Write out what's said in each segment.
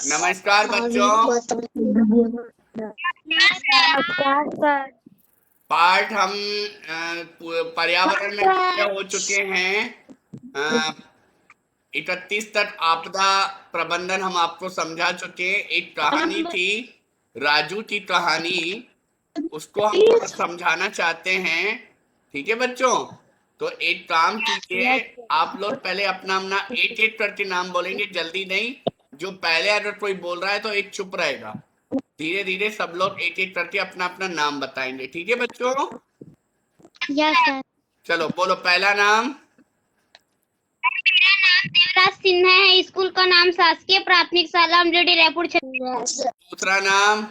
नमस्कार बच्चों। नमस्कार सर। पाठ हम पर्यावरण में पूरे हो चुके हैं। 31 तक आपदा प्रबंधन हम आपको समझा चुके। एक कहानी थी, राजू की कहानी, उसको हम थोड़ा समझाना चाहते हैं। ठीक है बच्चों, तो एक काम कीजिए, आप लोग पहले अपना अपना एक एक करके नाम बोलेंगे, जल्दी नहीं। जो पहले अगर कोई बोल रहा है तो एक चुप रहेगा। धीरे धीरे सब लोग एक एक करके अपना अपना नाम बताएंगे। ठीक है बच्चों? Yes sir. चलो बोलो, पहला नाम। देवराज सिन्हा है। स्कूल का नाम शासकीय प्राथमिक शाला अमरेली रायपुर। दूसरा नाम।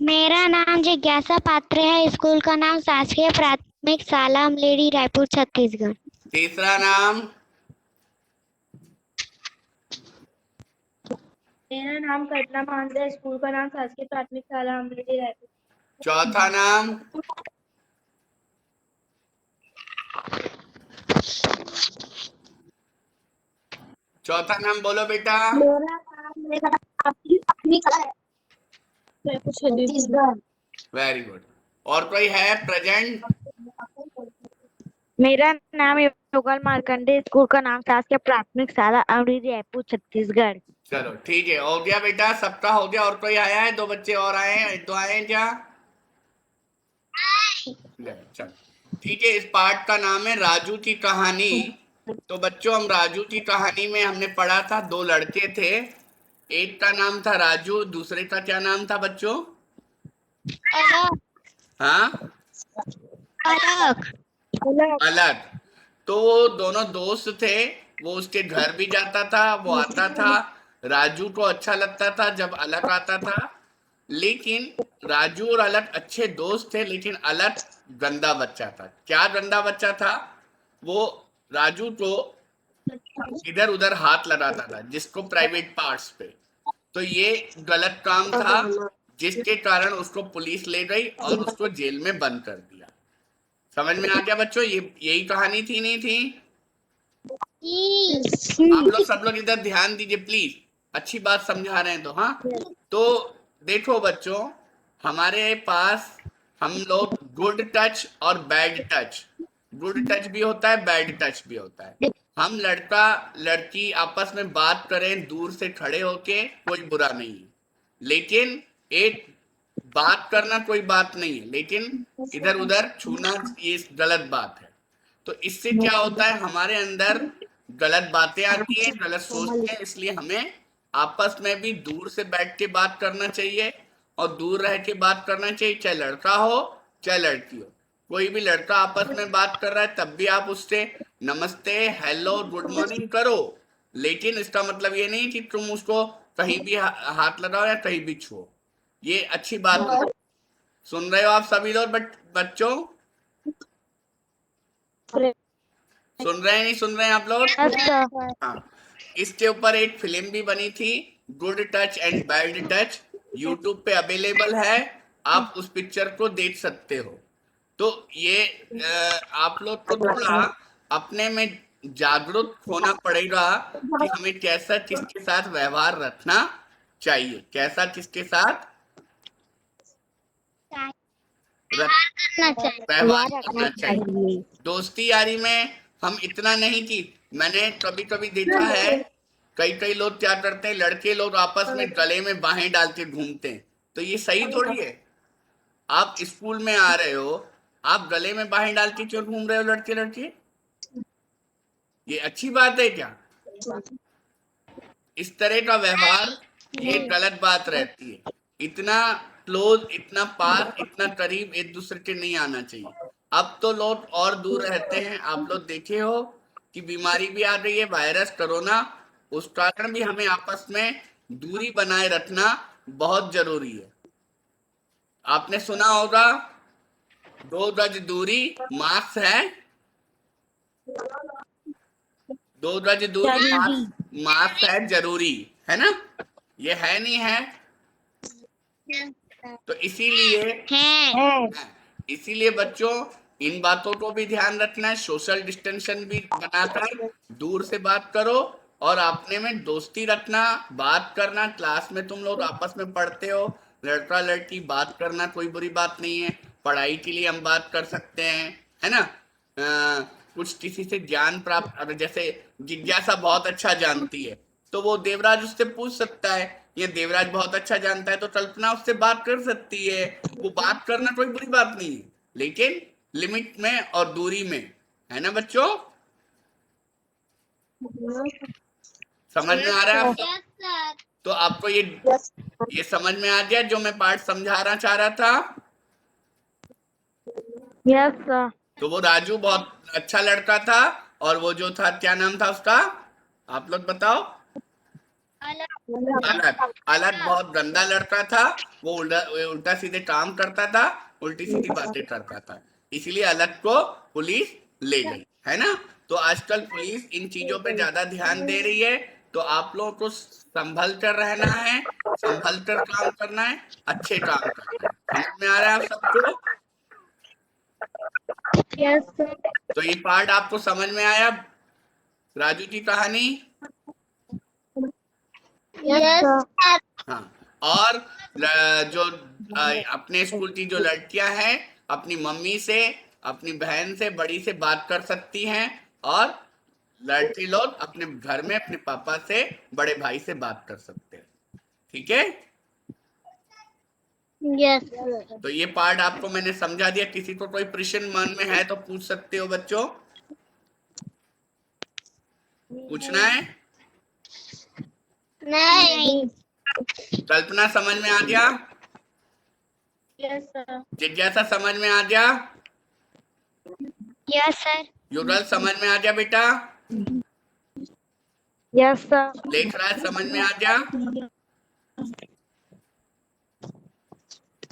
मेरा नाम जिज्ञासा पात्र है। स्कूल का नाम शासकीय प्राथमिक शाला अमलेरी रायपुर छत्तीसगढ़। तीसरा नाम। मेरा नाम कल्पना मांझा। स्कूल का नाम शासकीय प्राथमिक शाला अमरेली रायपुर। चौथा नाम। चौथा नाम बोलो बेटा। Very good. और कोई है प्रेजेंट? मेरा नाम युगल मार्कंडे। स्कूल का नाम शासकीय प्राथमिक शाला अमरेली रायपुर छत्तीसगढ़। चलो ठीक है, हो गया बेटा, सबका हो गया। और कोई आया है? दो बच्चे और आए हैं, दो आए हैं क्या? चलो ठीक है। इस पाठ का नाम है राजू की कहानी। तो बच्चों, हम राजू की कहानी में हमने पढ़ा था, दो लड़के थे। एक का नाम था राजू, दूसरे का क्या नाम था बच्चों? हाँ, अलग। तो वो दोनों दोस्त थे। वो उसके घर भी जाता था, वो आता था। राजू को अच्छा लगता था जब अलग आता था। लेकिन राजू और अलग अच्छे दोस्त थे, लेकिन अलग गंदा बच्चा था। क्या गंदा बच्चा था? वो राजू को इधर उधर हाथ लगाता था, जिसको प्राइवेट पार्ट्स पे। तो ये गलत काम था, जिसके कारण उसको पुलिस ले गई और उसको जेल में बंद कर दिया। समझ में आ गया बच्चों? ये यही कहानी थी, नहीं थी? आप लोग सब लोग इधर ध्यान दीजिए प्लीज, अच्छी बात समझा रहे हैं तो। हाँ, तो देखो बच्चों, हमारे पास हम लोग गुड टच और बैड टच, गुड टच भी होता है, बैड टच भी होता है। हम लड़का लड़की आपस में बात करें दूर से खड़े होके, कोई बुरा नहीं है। लेकिन एक बात करना कोई बात नहीं है, लेकिन इधर उधर छूना ये गलत बात है। तो इससे क्या होता है, हमारे अंदर गलत बातें आती हैं, गलत सोचते हैं। इसलिए हमें आपस में भी दूर से बैठ के बात करना चाहिए और दूर रह के बात करना चाहिए, चाहे लड़का हो चाहे लड़की हो। कोई भी लड़का आपस में बात कर रहा है तब भी आप उससे नमस्ते, हेलो, गुड मॉर्निंग करो। लेकिन इसका मतलब ये नहीं कि तुम उसको कहीं भी हाथ लगाओ या कहीं भी छुओ। ये अच्छी बात नहीं। सुन रहे हो आप सभी लोग? बच्चों, सुन रहे हैं नहीं सुन रहे हैं आप लोग? हाँ, इसके ऊपर एक फिल्म भी बनी थी, good touch and bad touch. YouTube पे अवेलेबल है, आप उस पिक्चर को देख सकते हो। तो ये आप लोग को थोड़ा अपने में जागरूक होना पड़ेगा कि हमें कैसा किसके साथ व्यवहार रखना चाहिए, कैसा किसके साथ व्यवहार करना चाहिए। दोस्ती यारी में हम इतना नहीं कि, मैंने कभी कभी देखा है, कई कई लोग क्या करते हैं, लड़के लोग आपस में गले में बाहें डाल के घूमते हैं। तो ये सही थोड़ी है। आप स्कूल में आ रहे हो, आप गले में बाहें डाल के क्यों घूम रहे हो लड़के लड़के? ये अच्छी बात है क्या? इस तरह का व्यवहार ये गलत बात रहती है। इतना क्लोज, इतना पास, इतना करीब एक दूसरे के नहीं आना चाहिए। अब तो लोग और दूर रहते हैं। आप लोग देखे हो कि बीमारी भी आ गई है, वायरस कोरोना। उस कारण भी हमें आपस में दूरी बनाए रखना बहुत जरूरी है। आपने सुना होगा, 2 गज दूरी मास्क है, 2 गज दूरी मास्क है जरूरी, है ना? ये है नहीं है? तो इसीलिए बच्चों, इन बातों को भी ध्यान रखना है। सोशल डिस्टेंशन भी बनाकर दूर से बात करो और अपने में दोस्ती रखना, बात करना। क्लास में तुम लोग आपस में पढ़ते हो, लड़का लड़की बात करना कोई बुरी बात नहीं है। पढ़ाई के लिए हम बात कर सकते हैं, है ना। कुछ किसी से ज्ञान प्राप्त, अगर जैसे जिज्ञासा बहुत अच्छा जानती है तो वो देवराज उससे पूछ सकता है, या देवराज बहुत अच्छा जानता है तो कल्पना उससे बात कर सकती है। वो बात करना कोई बुरी बात नहीं है, लेकिन लिमिट में और दूरी में, है ना बच्चों। समझ में आ रहा है आपको? तो आपको ये समझ में आ गया जो मैं पार्ट समझाना चाह रहा था। Yes sir. तो वो राजू बहुत अच्छा लड़का था, और वो जो था, क्या नाम था उसका, आप लोग बताओ। अलग। अलग बहुत गंदा लड़का था। वो उल्टा सीधे काम करता था, उल्टी सीधी बातें करता था। इसलिए अलग को पुलिस ले गई, है ना। तो आजकल पुलिस इन चीजों पे ज्यादा ध्यान दे रही है। तो आप लोगों को संभल कर रहना है, संभल कर काम करना है, अच्छे काम करना है। समझ में आ रहा है आप सबको? Yes sir. तो ये पार्ट आपको समझ में आया, राजू की कहानी? Yes sir. हाँ। और जो अपने स्कूल की जो लड़कियां हैं, अपनी मम्मी से, अपनी बहन से, बड़ी से बात कर सकती हैं, और लड़के लोग अपने घर में अपने पापा से, बड़े भाई से बात कर सकते हैं। ठीक है। यस तो ये पार्ट आपको मैंने समझा दिया। किसी को कोई प्रश्न मन में है तो पूछ सकते हो बच्चों। पूछना है? नहीं। कल्पना समझ में आ गया? Yes sir. जिज्ञासा समझ में आ गया? Yes sir. युगल समझ में आ गया बेटा? Yes sir. लेखराज समझ में आ गया?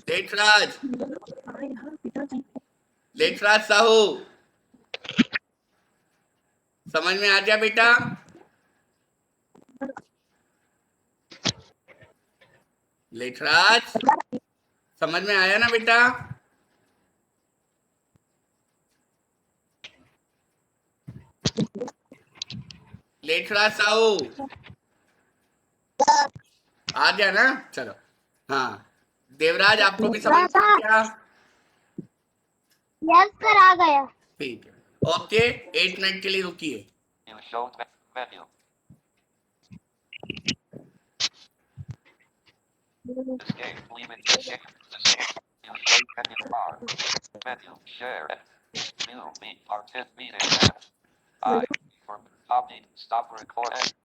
लेखराज, लेखराज साहू समझ में आ गया बेटा? लेखराज समझ में आया ना बेटा? लेखराज साहू आ गया ना? चलो। हाँ, देवराज आपको भी समझ में आ गया? यस सर, आ गया। ठीक है, ओके। 8 मिनट के लिए रुकिए। You showed menu. Escape. Leaving. Escape. You showed menu bar. Menu. Share it. New meet. Partic meeting. I. For copy. Stop recording.